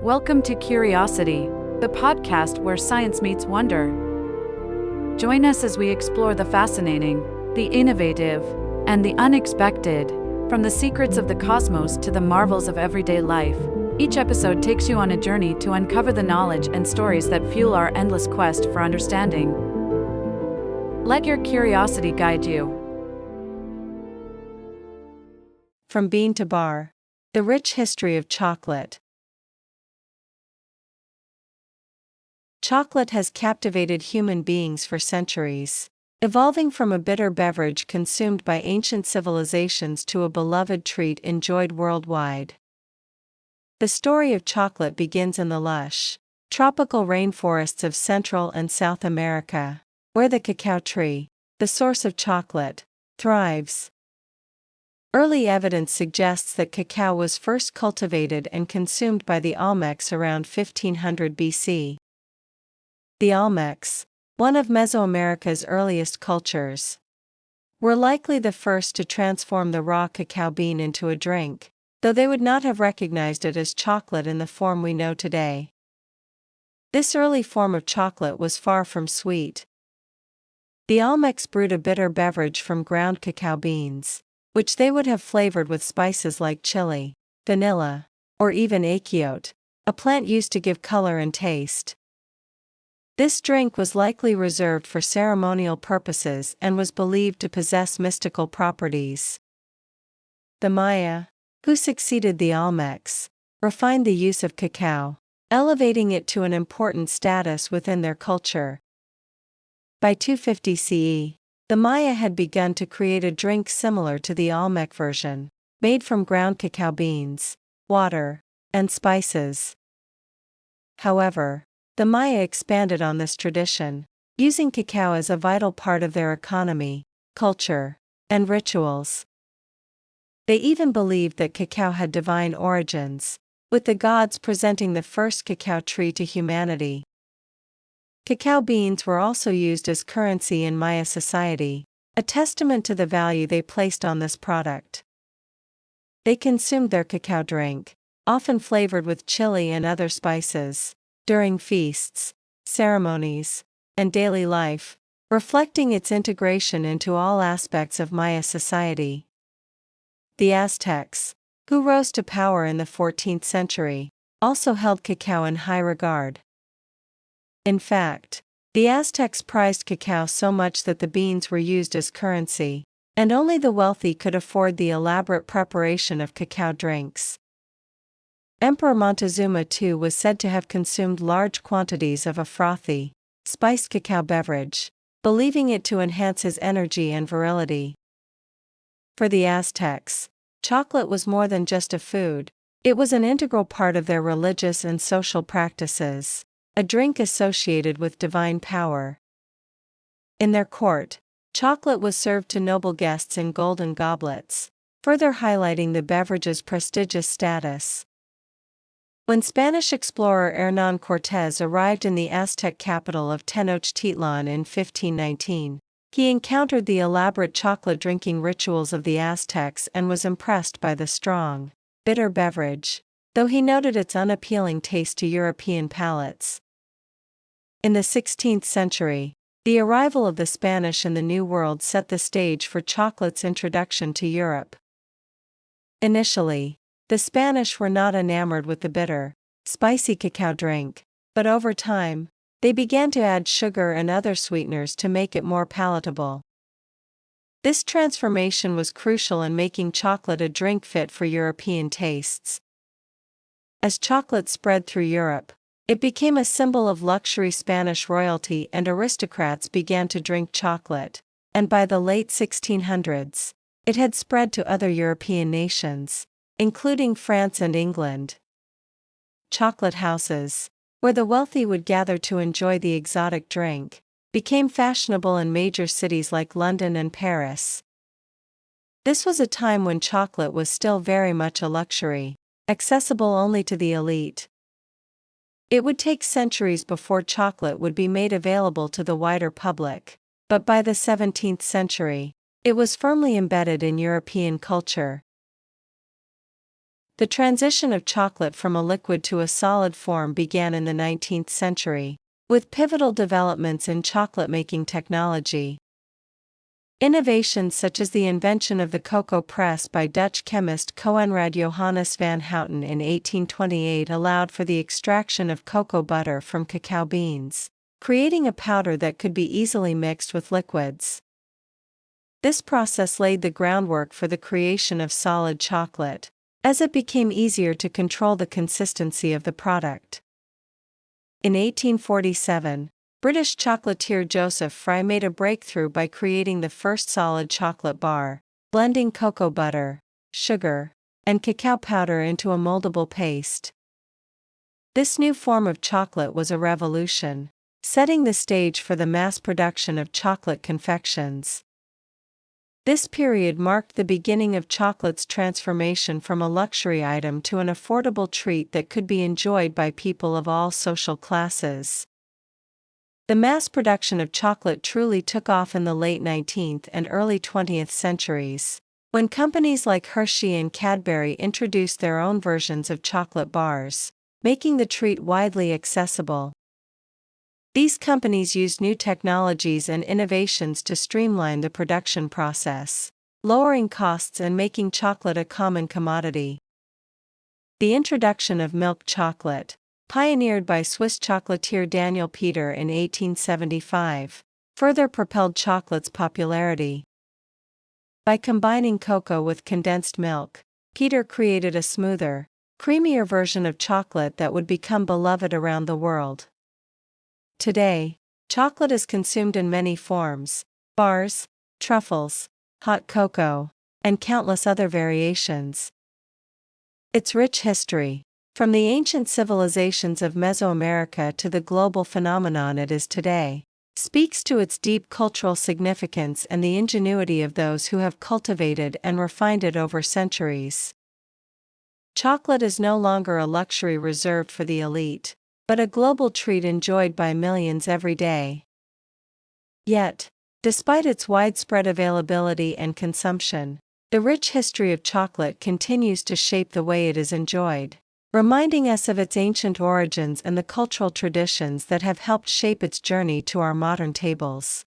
Welcome to Curiosity, the podcast where science meets wonder. Join us as we explore the fascinating, the innovative, and the unexpected, from the secrets of the cosmos to the marvels of everyday life. Each episode takes you on a journey to uncover the knowledge and stories that fuel our endless quest for understanding. Let your curiosity guide you. From bean to bar, the rich history of chocolate. Chocolate has captivated human beings for centuries, evolving from a bitter beverage consumed by ancient civilizations to a beloved treat enjoyed worldwide. The story of chocolate begins in the lush, tropical rainforests of Central and South America, where the cacao tree, the source of chocolate, thrives. Early evidence suggests that cacao was first cultivated and consumed by the Olmecs around 1500 BC. The Olmecs, one of Mesoamerica's earliest cultures, were likely the first to transform the raw cacao bean into a drink, though they would not have recognized it as chocolate in the form we know today. This early form of chocolate was far from sweet. The Olmecs brewed a bitter beverage from ground cacao beans, which they would have flavored with spices like chili, vanilla, or even achiote, a plant used to give color and taste. This drink was likely reserved for ceremonial purposes and was believed to possess mystical properties. The Maya, who succeeded the Olmecs, refined the use of cacao, elevating it to an important status within their culture. By 250 CE, the Maya had begun to create a drink similar to the Olmec version, made from ground cacao beans, water, and spices. However, the Maya expanded on this tradition, using cacao as a vital part of their economy, culture, and rituals. They even believed that cacao had divine origins, with the gods presenting the first cacao tree to humanity. Cacao beans were also used as currency in Maya society, a testament to the value they placed on this product. They consumed their cacao drink, often flavored with chili and other spices, during feasts, ceremonies, and daily life, reflecting its integration into all aspects of Maya society. The Aztecs, who rose to power in the 14th century, also held cacao in high regard. In fact, the Aztecs prized cacao so much that the beans were used as currency, and only the wealthy could afford the elaborate preparation of cacao drinks. Emperor Montezuma II was said to have consumed large quantities of a frothy, spiced cacao beverage, believing it to enhance his energy and virility. For the Aztecs, chocolate was more than just a food, it was an integral part of their religious and social practices, a drink associated with divine power. In their court, chocolate was served to noble guests in golden goblets, further highlighting the beverage's prestigious status. When Spanish explorer Hernán Cortés arrived in the Aztec capital of Tenochtitlan in 1519, he encountered the elaborate chocolate drinking rituals of the Aztecs and was impressed by the strong, bitter beverage, though he noted its unappealing taste to European palates. In the 16th century, the arrival of the Spanish in the New World set the stage for chocolate's introduction to Europe. Initially, the Spanish were not enamored with the bitter, spicy cacao drink, but over time, they began to add sugar and other sweeteners to make it more palatable. This transformation was crucial in making chocolate a drink fit for European tastes. As chocolate spread through Europe, it became a symbol of luxury. Spanish royalty and aristocrats began to drink chocolate, and by the late 1600s, it had spread to other European nations, including France and England. Chocolate houses, where the wealthy would gather to enjoy the exotic drink, became fashionable in major cities like London and Paris. This was a time when chocolate was still very much a luxury, accessible only to the elite. It would take centuries before chocolate would be made available to the wider public, but by the 17th century, it was firmly embedded in European culture. The transition of chocolate from a liquid to a solid form began in the 19th century, with pivotal developments in chocolate-making technology. Innovations such as the invention of the cocoa press by Dutch chemist Coenraad Johannes van Houten in 1828 allowed for the extraction of cocoa butter from cacao beans, creating a powder that could be easily mixed with liquids. This process laid the groundwork for the creation of solid chocolate, as it became easier to control the consistency of the product. In 1847, British chocolatier Joseph Fry made a breakthrough by creating the first solid chocolate bar, blending cocoa butter, sugar, and cacao powder into a moldable paste. This new form of chocolate was a revolution, setting the stage for the mass production of chocolate confections. This period marked the beginning of chocolate's transformation from a luxury item to an affordable treat that could be enjoyed by people of all social classes. The mass production of chocolate truly took off in the late 19th and early 20th centuries, when companies like Hershey and Cadbury introduced their own versions of chocolate bars, making the treat widely accessible. These companies used new technologies and innovations to streamline the production process, lowering costs and making chocolate a common commodity. The introduction of milk chocolate, pioneered by Swiss chocolatier Daniel Peter in 1875, further propelled chocolate's popularity. By combining cocoa with condensed milk, Peter created a smoother, creamier version of chocolate that would become beloved around the world. Today, chocolate is consumed in many forms: bars, truffles, hot cocoa, and countless other variations. Its rich history, from the ancient civilizations of Mesoamerica to the global phenomenon it is today, speaks to its deep cultural significance and the ingenuity of those who have cultivated and refined it over centuries. Chocolate is no longer a luxury reserved for the elite, but a global treat enjoyed by millions every day. Yet, despite its widespread availability and consumption, the rich history of chocolate continues to shape the way it is enjoyed, reminding us of its ancient origins and the cultural traditions that have helped shape its journey to our modern tables.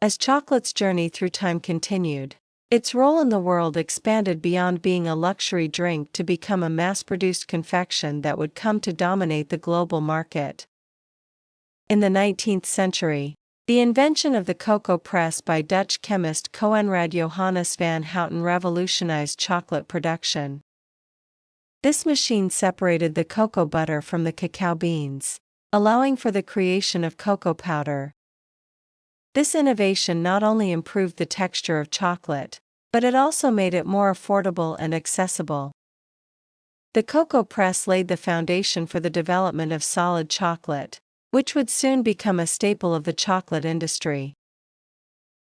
As chocolate's journey through time continued, its role in the world expanded beyond being a luxury drink to become a mass-produced confection that would come to dominate the global market. In the 19th century, the invention of the cocoa press by Dutch chemist Coenraad Johannes van Houten revolutionized chocolate production. This machine separated the cocoa butter from the cacao beans, allowing for the creation of cocoa powder. This innovation not only improved the texture of chocolate, but it also made it more affordable and accessible. The cocoa press laid the foundation for the development of solid chocolate, which would soon become a staple of the chocolate industry.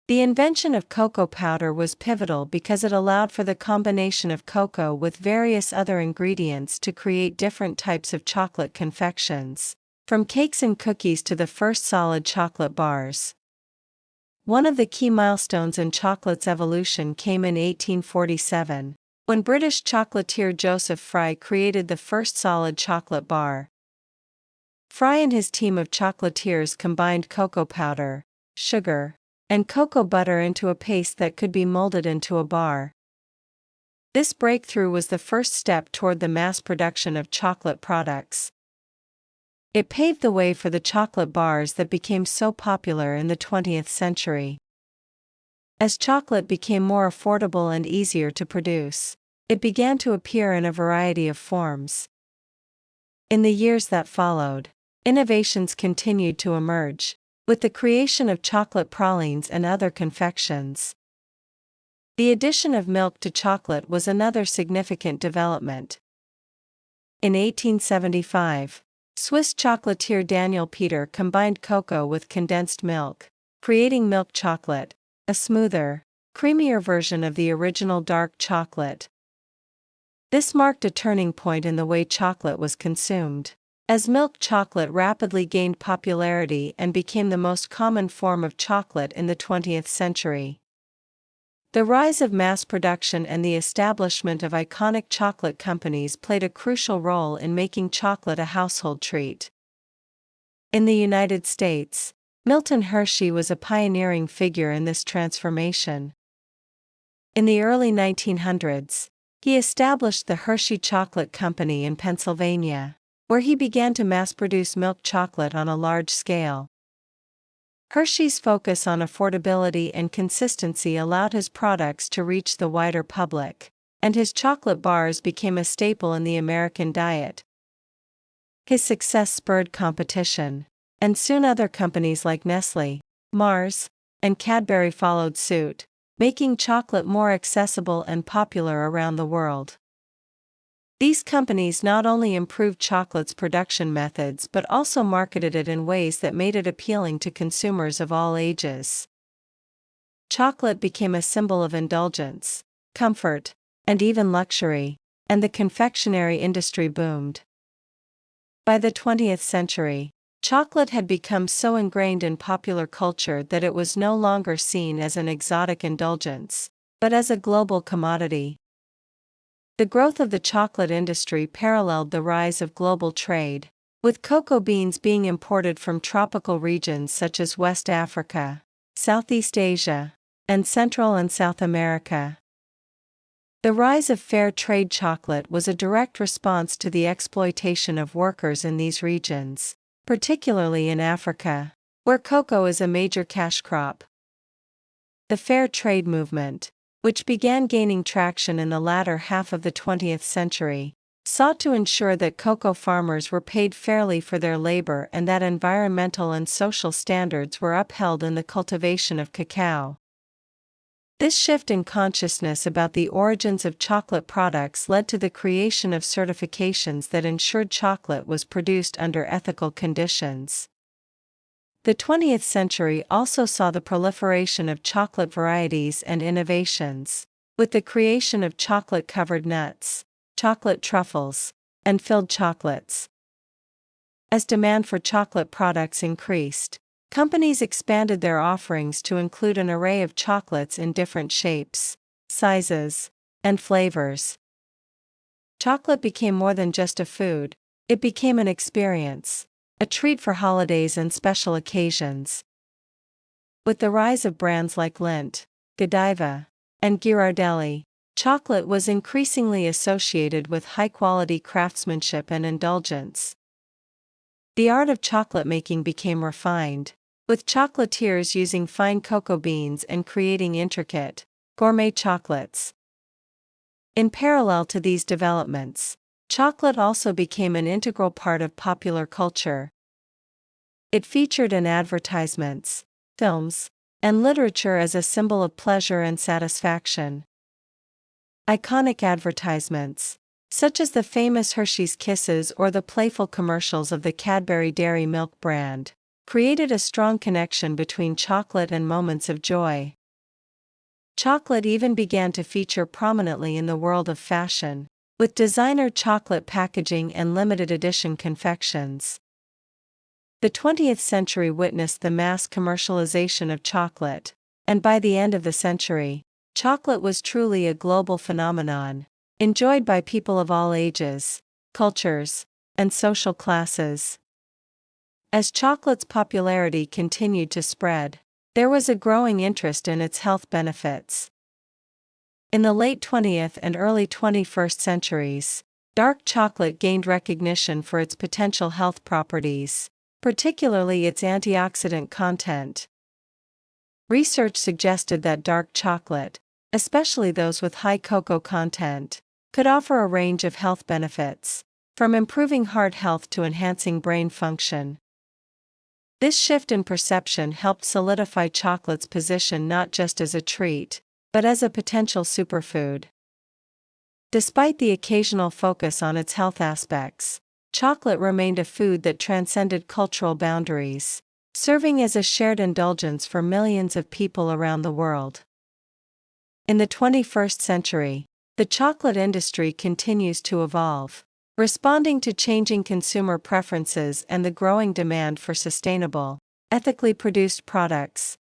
The invention of cocoa powder was pivotal because it allowed for the combination of cocoa with various other ingredients to create different types of chocolate confections, from cakes and cookies to the first solid chocolate bars. One of the key milestones in chocolate's evolution came in 1847, when British chocolatier Joseph Fry created the first solid chocolate bar. Fry and his team of chocolatiers combined cocoa powder, sugar, and cocoa butter into a paste that could be molded into a bar. This breakthrough was the first step toward the mass production of chocolate products. It paved the way for the chocolate bars that became so popular in the 20th century. As chocolate became more affordable and easier to produce, it began to appear in a variety of forms. In the years that followed, innovations continued to emerge, with the creation of chocolate pralines and other confections. The addition of milk to chocolate was another significant development. In 1875, Swiss chocolatier Daniel Peter combined cocoa with condensed milk, creating milk chocolate, a smoother, creamier version of the original dark chocolate. This marked a turning point in the way chocolate was consumed, as milk chocolate rapidly gained popularity and became the most common form of chocolate in the 20th century. The rise of mass production and the establishment of iconic chocolate companies played a crucial role in making chocolate a household treat. In the United States, Milton Hershey was a pioneering figure in this transformation. In the early 1900s, he established the Hershey Chocolate Company in Pennsylvania, where he began to mass-produce milk chocolate on a large scale. Hershey's focus on affordability and consistency allowed his products to reach the wider public, and his chocolate bars became a staple in the American diet. His success spurred competition, and soon other companies like Nestle, Mars, and Cadbury followed suit, making chocolate more accessible and popular around the world. These companies not only improved chocolate's production methods but also marketed it in ways that made it appealing to consumers of all ages. Chocolate became a symbol of indulgence, comfort, and even luxury, and the confectionery industry boomed. By the 20th century, chocolate had become so ingrained in popular culture that it was no longer seen as an exotic indulgence, but as a global commodity. The growth of the chocolate industry paralleled the rise of global trade, with cocoa beans being imported from tropical regions such as West Africa, Southeast Asia, and Central and South America. The rise of fair trade chocolate was a direct response to the exploitation of workers in these regions, particularly in Africa, where cocoa is a major cash crop. The fair trade movement, which began gaining traction in the latter half of the 20th century, sought to ensure that cocoa farmers were paid fairly for their labor and that environmental and social standards were upheld in the cultivation of cacao. This shift in consciousness about the origins of chocolate products led to the creation of certifications that ensured chocolate was produced under ethical conditions. The 20th century also saw the proliferation of chocolate varieties and innovations, with the creation of chocolate-covered nuts, chocolate truffles, and filled chocolates. As demand for chocolate products increased, companies expanded their offerings to include an array of chocolates in different shapes, sizes, and flavors. Chocolate became more than just a food, it became an experience, a treat for holidays and special occasions. With the rise of brands like Lindt, Godiva, and Ghirardelli, chocolate was increasingly associated with high-quality craftsmanship and indulgence. The art of chocolate making became refined, with chocolatiers using fine cocoa beans and creating intricate, gourmet chocolates. In parallel to these developments, chocolate also became an integral part of popular culture. It featured in advertisements, films, and literature as a symbol of pleasure and satisfaction. Iconic advertisements, such as the famous Hershey's Kisses or the playful commercials of the Cadbury Dairy Milk brand, created a strong connection between chocolate and moments of joy. Chocolate even began to feature prominently in the world of fashion, with designer chocolate packaging and limited edition confections. The 20th century witnessed the mass commercialization of chocolate, and by the end of the century, chocolate was truly a global phenomenon, enjoyed by people of all ages, cultures, and social classes. As chocolate's popularity continued to spread, there was a growing interest in its health benefits. In the late 20th and early 21st centuries, dark chocolate gained recognition for its potential health properties, particularly its antioxidant content. Research suggested that dark chocolate, especially those with high cocoa content, could offer a range of health benefits, from improving heart health to enhancing brain function. This shift in perception helped solidify chocolate's position not just as a treat, but as a potential superfood. Despite the occasional focus on its health aspects, chocolate remained a food that transcended cultural boundaries, serving as a shared indulgence for millions of people around the world. In the 21st century, the chocolate industry continues to evolve, responding to changing consumer preferences and the growing demand for sustainable, ethically produced products.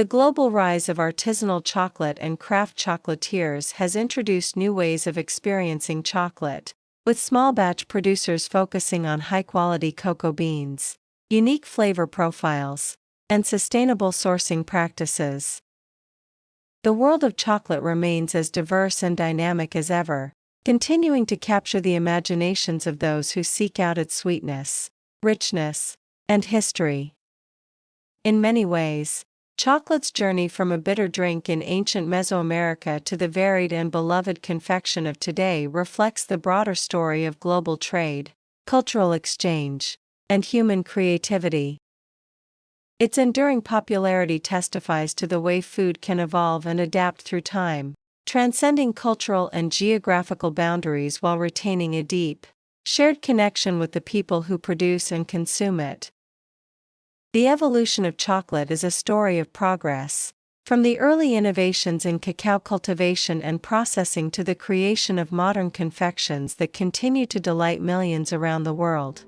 The global rise of artisanal chocolate and craft chocolatiers has introduced new ways of experiencing chocolate, with small batch producers focusing on high-quality cocoa beans, unique flavor profiles, and sustainable sourcing practices. The world of chocolate remains as diverse and dynamic as ever, continuing to capture the imaginations of those who seek out its sweetness, richness, and history. In many ways, chocolate's journey from a bitter drink in ancient Mesoamerica to the varied and beloved confection of today reflects the broader story of global trade, cultural exchange, and human creativity. Its enduring popularity testifies to the way food can evolve and adapt through time, transcending cultural and geographical boundaries while retaining a deep, shared connection with the people who produce and consume it. The evolution of chocolate is a story of progress, from the early innovations in cacao cultivation and processing to the creation of modern confections that continue to delight millions around the world.